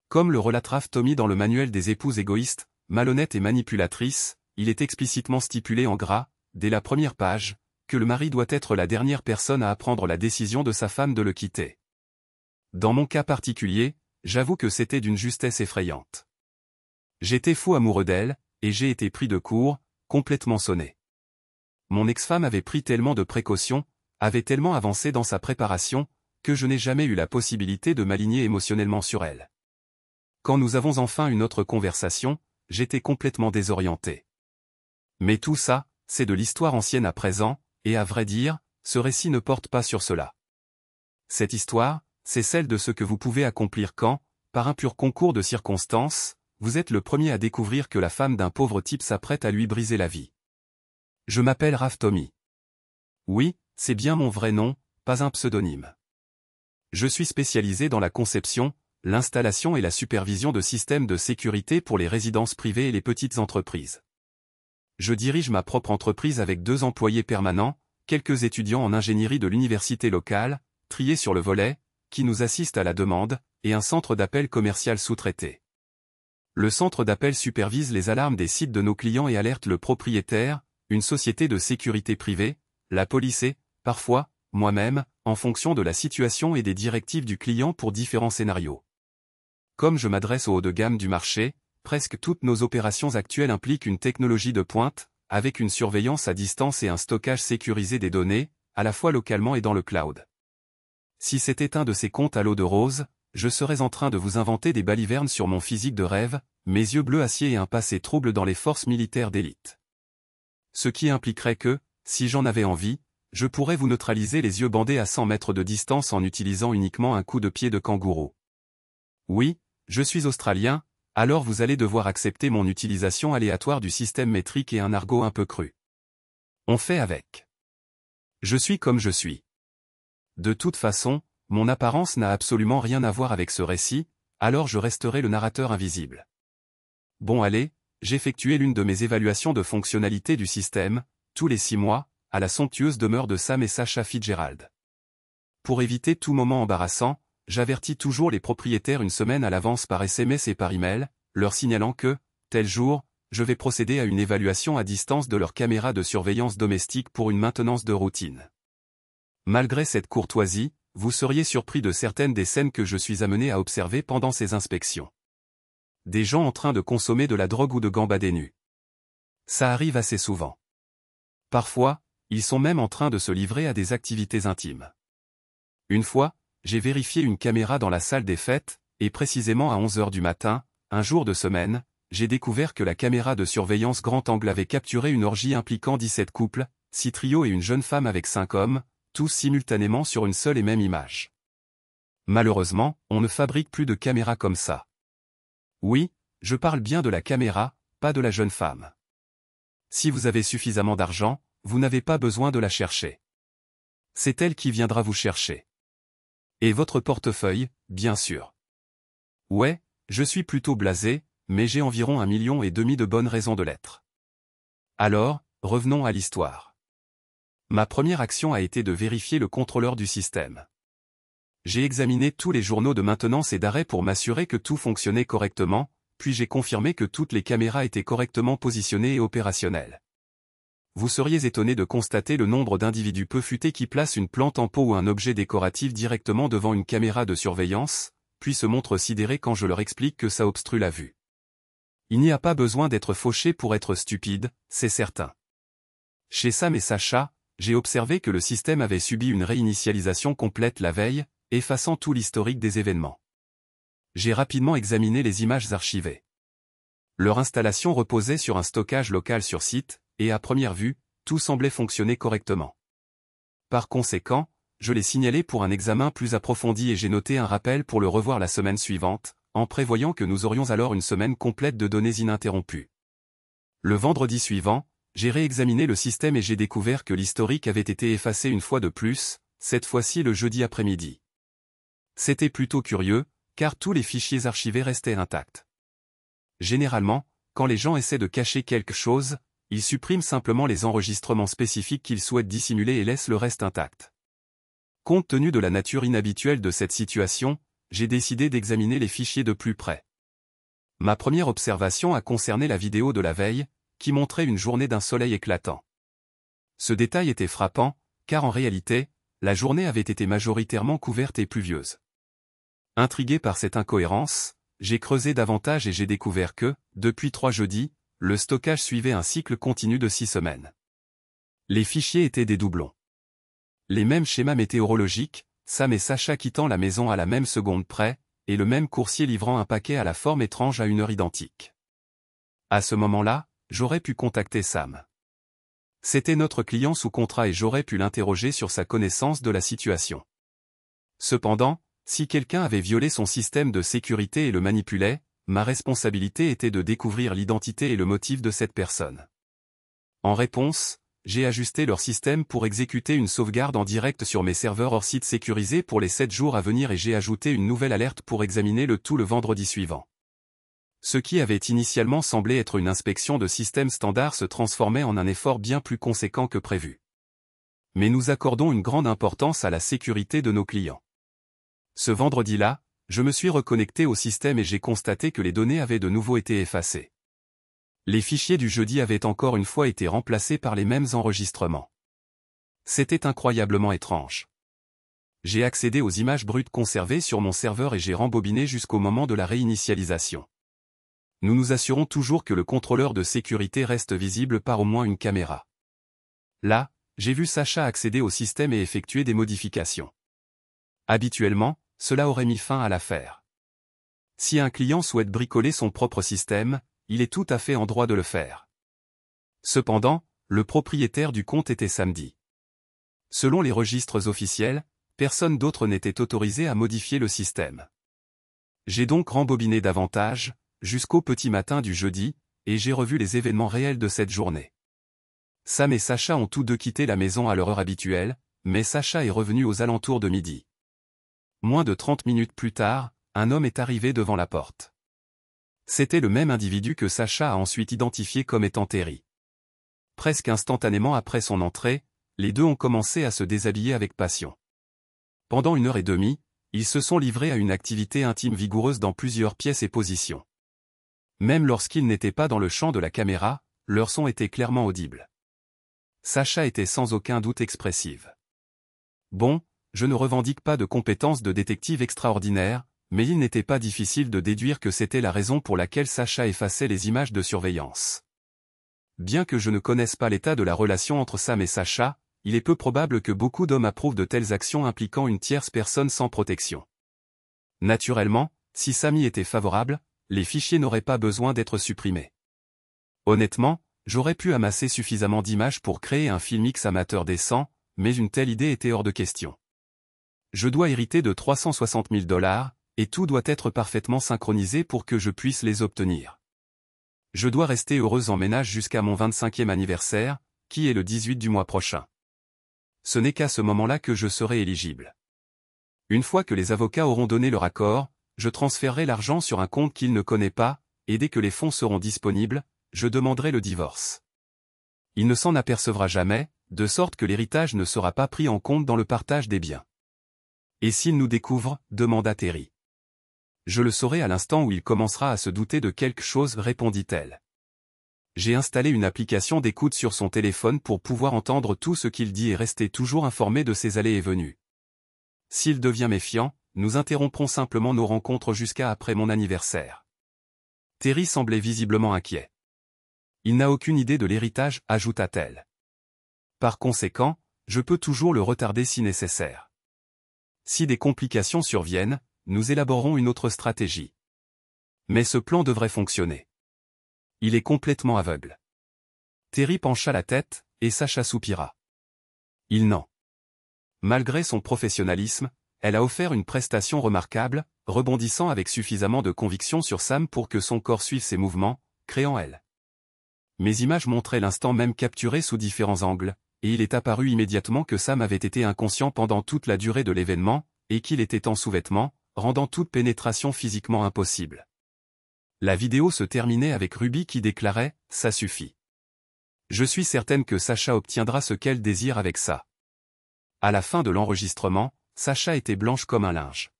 Comme le relate Raf Tommy dans le manuel des épouses égoïstes, malhonnêtes et manipulatrices, il est explicitement stipulé en gras, dès la première page, que le mari doit être la dernière personne à apprendre la décision de sa femme de le quitter. Dans mon cas particulier, j'avoue que c'était d'une justesse effrayante. J'étais fou amoureux d'elle, et j'ai été pris de court, complètement sonné. Mon ex-femme avait pris tellement de précautions, avait tellement avancé dans sa préparation, que je n'ai jamais eu la possibilité de m'aligner émotionnellement sur elle. Quand nous avons enfin une autre conversation, j'étais complètement désorienté. Mais tout ça, c'est de l'histoire ancienne à présent, et à vrai dire, ce récit ne porte pas sur cela. Cette histoire, c'est celle de ce que vous pouvez accomplir quand, par un pur concours de circonstances, vous êtes le premier à découvrir que la femme d'un pauvre type s'apprête à lui briser la vie. Je m'appelle Raf Tommy. Oui, c'est bien mon vrai nom, pas un pseudonyme. Je suis spécialisé dans la conception, l'installation et la supervision de systèmes de sécurité pour les résidences privées et les petites entreprises. Je dirige ma propre entreprise avec 2 employés permanents, quelques étudiants en ingénierie de l'université locale, triés sur le volet, qui nous assistent à la demande, et un centre d'appel commercial sous-traité. Le centre d'appel supervise les alarmes des sites de nos clients et alerte le propriétaire, une société de sécurité privée, la police et, parfois, moi-même, en fonction de la situation et des directives du client pour différents scénarios. Comme je m'adresse au haut de gamme du marché, presque toutes nos opérations actuelles impliquent une technologie de pointe, avec une surveillance à distance et un stockage sécurisé des données, à la fois localement et dans le cloud. Si c'était un de ces contes à l'eau de rose, je serais en train de vous inventer des balivernes sur mon physique de rêve, mes yeux bleus acier et un passé trouble dans les forces militaires d'élite. Ce qui impliquerait que, si j'en avais envie, je pourrais vous neutraliser les yeux bandés à 100 mètres de distance en utilisant uniquement un coup de pied de kangourou. Oui, je suis australien, alors vous allez devoir accepter mon utilisation aléatoire du système métrique et un argot un peu cru. On fait avec. Je suis comme je suis. De toute façon, mon apparence n'a absolument rien à voir avec ce récit, alors je resterai le narrateur invisible. Bon allez, j'effectuais l'une de mes évaluations de fonctionnalité du système, tous les 6 mois, à la somptueuse demeure de Sam et Sacha Fitzgerald. Pour éviter tout moment embarrassant, j'avertis toujours les propriétaires une semaine à l'avance par SMS et par email, leur signalant que, tel jour, je vais procéder à une évaluation à distance de leur caméra de surveillance domestique pour une maintenance de routine. Malgré cette courtoisie, vous seriez surpris de certaines des scènes que je suis amené à observer pendant ces inspections. Des gens en train de consommer de la drogue ou de gambader nus. Ça arrive assez souvent. Parfois, ils sont même en train de se livrer à des activités intimes. Une fois, j'ai vérifié une caméra dans la salle des fêtes, et précisément à 11 h du matin, un jour de semaine, j'ai découvert que la caméra de surveillance grand angle avait capturé une orgie impliquant 17 couples, 6 trios et une jeune femme avec 5 hommes, tous simultanément sur une seule et même image. Malheureusement, on ne fabrique plus de caméras comme ça. Oui, je parle bien de la caméra, pas de la jeune femme. Si vous avez suffisamment d'argent, vous n'avez pas besoin de la chercher. C'est elle qui viendra vous chercher. Et votre portefeuille, bien sûr. Ouais, je suis plutôt blasé, mais j'ai environ 1,5 million de bonnes raisons de l'être. Alors, revenons à l'histoire. Ma première action a été de vérifier le contrôleur du système. J'ai examiné tous les journaux de maintenance et d'arrêt pour m'assurer que tout fonctionnait correctement, puis j'ai confirmé que toutes les caméras étaient correctement positionnées et opérationnelles. Vous seriez étonné de constater le nombre d'individus peu futés qui placent une plante en pot ou un objet décoratif directement devant une caméra de surveillance, puis se montrent sidérés quand je leur explique que ça obstrue la vue. Il n'y a pas besoin d'être fauché pour être stupide, c'est certain. Chez Sam et Sacha, j'ai observé que le système avait subi une réinitialisation complète la veille, effaçant tout l'historique des événements. J'ai rapidement examiné les images archivées. Leur installation reposait sur un stockage local sur site, et à première vue, tout semblait fonctionner correctement. Par conséquent, je l'ai signalé pour un examen plus approfondi et j'ai noté un rappel pour le revoir la semaine suivante, en prévoyant que nous aurions alors une semaine complète de données ininterrompues. Le vendredi suivant, j'ai réexaminé le système et j'ai découvert que l'historique avait été effacé une fois de plus, cette fois-ci le jeudi après-midi. C'était plutôt curieux, car tous les fichiers archivés restaient intacts. Généralement, quand les gens essaient de cacher quelque chose, ils suppriment simplement les enregistrements spécifiques qu'ils souhaitent dissimuler et laissent le reste intact. Compte tenu de la nature inhabituelle de cette situation, j'ai décidé d'examiner les fichiers de plus près. Ma première observation a concerné la vidéo de la veille, qui montrait une journée d'un soleil éclatant. Ce détail était frappant, car en réalité, la journée avait été majoritairement couverte et pluvieuse. Intrigué par cette incohérence, j'ai creusé davantage et j'ai découvert que, depuis 3 jeudis, le stockage suivait un cycle continu de 6 semaines. Les fichiers étaient des doublons. Les mêmes schémas météorologiques, Sam et Sacha quittant la maison à la même seconde près, et le même coursier livrant un paquet à la forme étrange à une heure identique. À ce moment-là, j'aurais pu contacter Sam. C'était notre client sous contrat et j'aurais pu l'interroger sur sa connaissance de la situation. Cependant, si quelqu'un avait violé son système de sécurité et le manipulait, ma responsabilité était de découvrir l'identité et le motif de cette personne. En réponse, j'ai ajusté leur système pour exécuter une sauvegarde en direct sur mes serveurs hors site sécurisés pour les 7 jours à venir et j'ai ajouté une nouvelle alerte pour examiner le tout le vendredi suivant. Ce qui avait initialement semblé être une inspection de système standard se transformait en un effort bien plus conséquent que prévu. Mais nous accordons une grande importance à la sécurité de nos clients. Ce vendredi-là, je me suis reconnecté au système et j'ai constaté que les données avaient de nouveau été effacées. Les fichiers du jeudi avaient encore une fois été remplacés par les mêmes enregistrements. C'était incroyablement étrange. J'ai accédé aux images brutes conservées sur mon serveur et j'ai rembobiné jusqu'au moment de la réinitialisation. Nous nous assurons toujours que le contrôleur de sécurité reste visible par au moins une caméra. Là, j'ai vu Sacha accéder au système et effectuer des modifications. Habituellement, cela aurait mis fin à l'affaire. Si un client souhaite bricoler son propre système, il est tout à fait en droit de le faire. Cependant, le propriétaire du compte était samedi. Selon les registres officiels, personne d'autre n'était autorisé à modifier le système. J'ai donc rembobiné davantage, jusqu'au petit matin du jeudi, et j'ai revu les événements réels de cette journée. Sam et Sacha ont tous deux quitté la maison à leur heure habituelle, mais Sacha est revenu aux alentours de midi. Moins de 30 minutes plus tard, un homme est arrivé devant la porte. C'était le même individu que Sacha a ensuite identifié comme étant Terry. Presque instantanément après son entrée, les deux ont commencé à se déshabiller avec passion. Pendant 1 heure et demie, ils se sont livrés à une activité intime vigoureuse dans plusieurs pièces et positions. Même lorsqu'ils n'étaient pas dans le champ de la caméra, leur son était clairement audible. Sacha était sans aucun doute expressive. Bon, je ne revendique pas de compétences de détective extraordinaires, mais il n'était pas difficile de déduire que c'était la raison pour laquelle Sacha effaçait les images de surveillance. Bien que je ne connaisse pas l'état de la relation entre Sam et Sacha, il est peu probable que beaucoup d'hommes approuvent de telles actions impliquant une tierce personne sans protection. Naturellement, si Sam y était favorable, les fichiers n'auraient pas besoin d'être supprimés. Honnêtement, j'aurais pu amasser suffisamment d'images pour créer un film X amateur décent, mais une telle idée était hors de question. Je dois hériter de 360 000 $, et tout doit être parfaitement synchronisé pour que je puisse les obtenir. Je dois rester heureuse en ménage jusqu'à mon 25e anniversaire, qui est le 18 du mois prochain. Ce n'est qu'à ce moment-là que je serai éligible. Une fois que les avocats auront donné leur accord, je transférerai l'argent sur un compte qu'il ne connaît pas, et dès que les fonds seront disponibles, je demanderai le divorce. Il ne s'en apercevra jamais, de sorte que l'héritage ne sera pas pris en compte dans le partage des biens. Et s'il nous découvre, demanda Terry. Je le saurai à l'instant où il commencera à se douter de quelque chose, répondit-elle. J'ai installé une application d'écoute sur son téléphone pour pouvoir entendre tout ce qu'il dit et rester toujours informé de ses allées et venues. S'il devient méfiant, nous interromprons simplement nos rencontres jusqu'à après mon anniversaire. Terry semblait visiblement inquiet. Il n'a aucune idée de l'héritage, ajouta-t-elle. Par conséquent, je peux toujours le retarder si nécessaire. Si des complications surviennent, nous élaborerons une autre stratégie. Mais ce plan devrait fonctionner. Il est complètement aveugle. Terry pencha la tête, et Sacha soupira. Il n'en. Malgré son professionnalisme, elle a offert une prestation remarquable, rebondissant avec suffisamment de conviction sur Sam pour que son corps suive ses mouvements, créant elle. Mes images montraient l'instant même capturé sous différents angles, et il est apparu immédiatement que Sam avait été inconscient pendant toute la durée de l'événement, et qu'il était en sous-vêtements, rendant toute pénétration physiquement impossible. La vidéo se terminait avec Ruby qui déclarait « Ça suffit. Je suis certaine que Sacha obtiendra ce qu'elle désire avec ça. » À la fin de l'enregistrement, Sacha était blanche comme un linge.